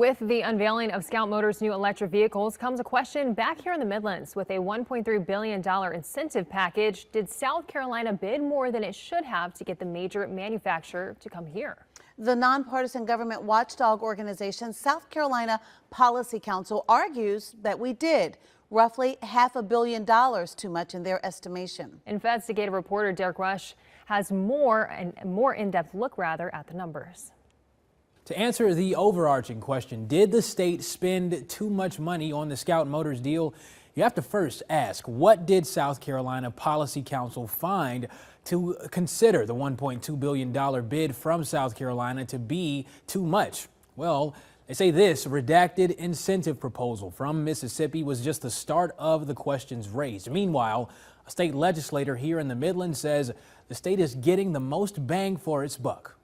With the unveiling of Scout Motors' new electric vehicles comes a question back here in the Midlands. With a $1.3 billion incentive package, did South Carolina bid more than it should have to get the major manufacturer to come here? The nonpartisan government watchdog organization South Carolina Policy Council argues that we did. Roughly $500 million too much in their estimation. Investigative reporter Derek Rush has more in-depth look at the numbers. To answer the overarching question, did the state spend too much money on the Scout Motors deal? You have to first ask, what did South Carolina Policy Council find to consider the $1.2 billion bid from South Carolina to be too much? Well, they say this redacted incentive proposal from Mississippi was just the start of the questions raised. Meanwhile, a state legislator here in the Midlands says the state is getting the most bang for its buck.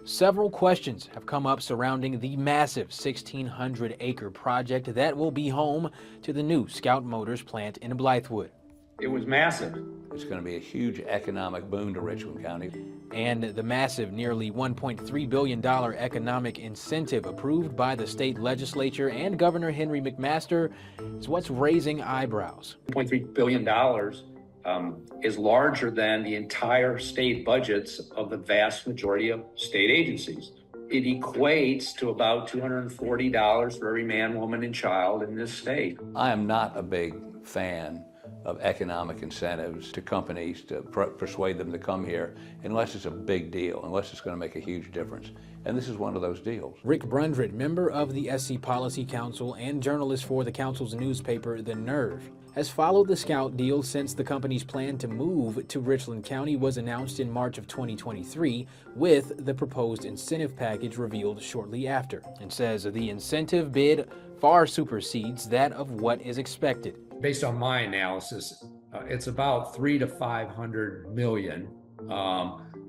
Several questions have come up surrounding the massive 1,600-acre project that will be home to the new Scout Motors plant in Blythewood. It was massive. It's going to be a huge economic boon to Richland County. And the massive, nearly $1.3 billion economic incentive approved by the state legislature and Governor Henry McMaster is what's raising eyebrows. $1.3 billion is larger than the entire state budgets of the vast majority of state agencies. It equates to about $240 for every man, woman, and child in this state. I am not a big fan of economic incentives to companies to persuade them to come here unless it's a big deal, unless it's going to make a huge difference. And this is one of those deals. Rick Brundred, member of the SC Policy Council and journalist for the council's newspaper, The Nerve, has followed the Scout deal since the company's plan to move to Richland County was announced in March of 2023, with the proposed incentive package revealed shortly after, and says the incentive bid far supersedes that of what is expected. Based on my analysis, it's about 300 to 500 million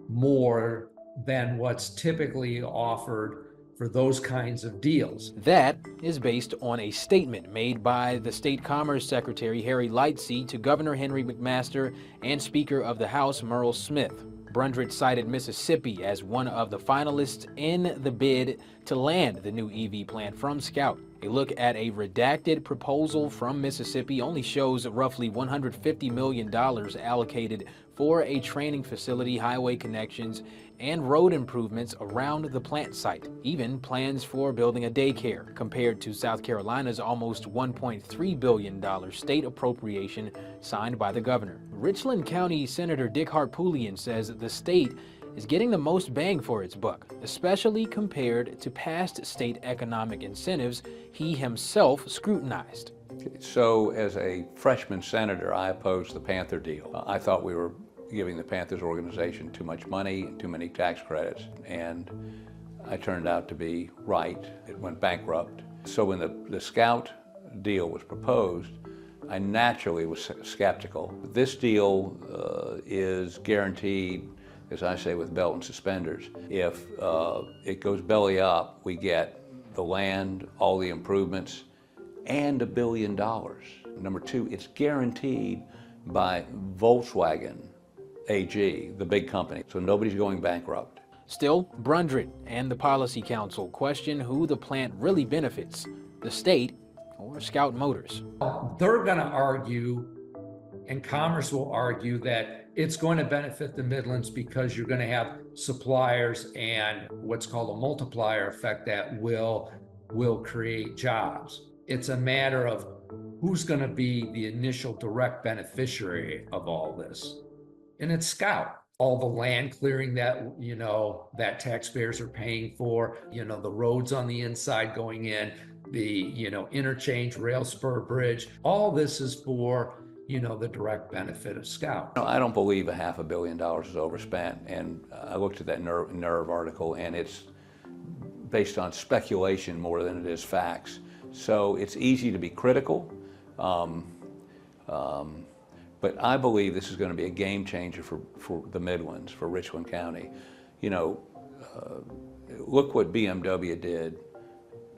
more than what's typically offered for those kinds of deals. That is based on a statement made by the State Commerce Secretary Harry Lightsey to Governor Henry McMaster and Speaker of the House Merle Smith. Brundred cited Mississippi as one of the finalists in the bid to land the new EV plant from Scout. A look at a redacted proposal from Mississippi only shows roughly $150 million allocated for a training facility, highway connections, and road improvements around the plant site. Even plans for building a daycare, compared to South Carolina's almost $1.3 billion state appropriation signed by the governor. Richland County Senator Dick Harpootlian says the state is getting the most bang for its buck, especially compared to past state economic incentives he himself scrutinized. So as a freshman senator, I opposed the Panther deal. I thought we were giving the Panthers organization too much money, too many tax credits, and I turned out to be right. It went bankrupt. So when the Scout deal was proposed, I naturally was skeptical. This deal is guaranteed, as I say, with belt and suspenders. If it goes belly up, we get the land, all the improvements, and $1 billion. Number two, it's guaranteed by Volkswagen AG, the big company, so nobody's going bankrupt. Still, Brundred and the Policy Council question who the plant really benefits, the state or Scout Motors. They're going to argue, and Commerce will argue, that it's going to benefit the Midlands because you're going to have suppliers and what's called a multiplier effect that will create jobs. It's a matter of who's going to be the initial direct beneficiary of all this. And it's Scout. All the land clearing that, that taxpayers are paying for, the roads on the inside going in, the, interchange, rail spur bridge, all this is for, the direct benefit of Scout. I don't believe $500 million is overspent. And I looked at that Nerve article, and it's based on speculation more than it is facts. So it's easy to be critical. But I believe this is going to be a game changer for the Midlands, for Richland County. Look what BMW did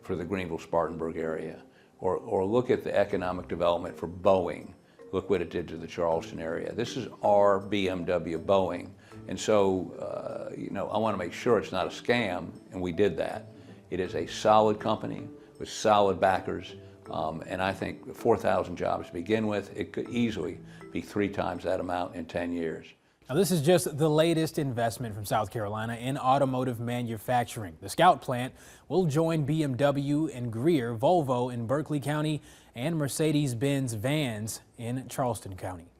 for the Greenville-Spartanburg area, or look at the economic development for Boeing. Look what it did to the Charleston area. This is our BMW Boeing. And so, I want to make sure it's not a scam, and we did that. It is a solid company with solid backers, and I think 4,000 jobs to begin with. It could easily be 3 times that amount in 10 years. Now, this is just the latest investment from South Carolina in automotive manufacturing. The Scout plant will join BMW and Greer, Volvo in Berkeley County, and Mercedes-Benz Vans in Charleston County.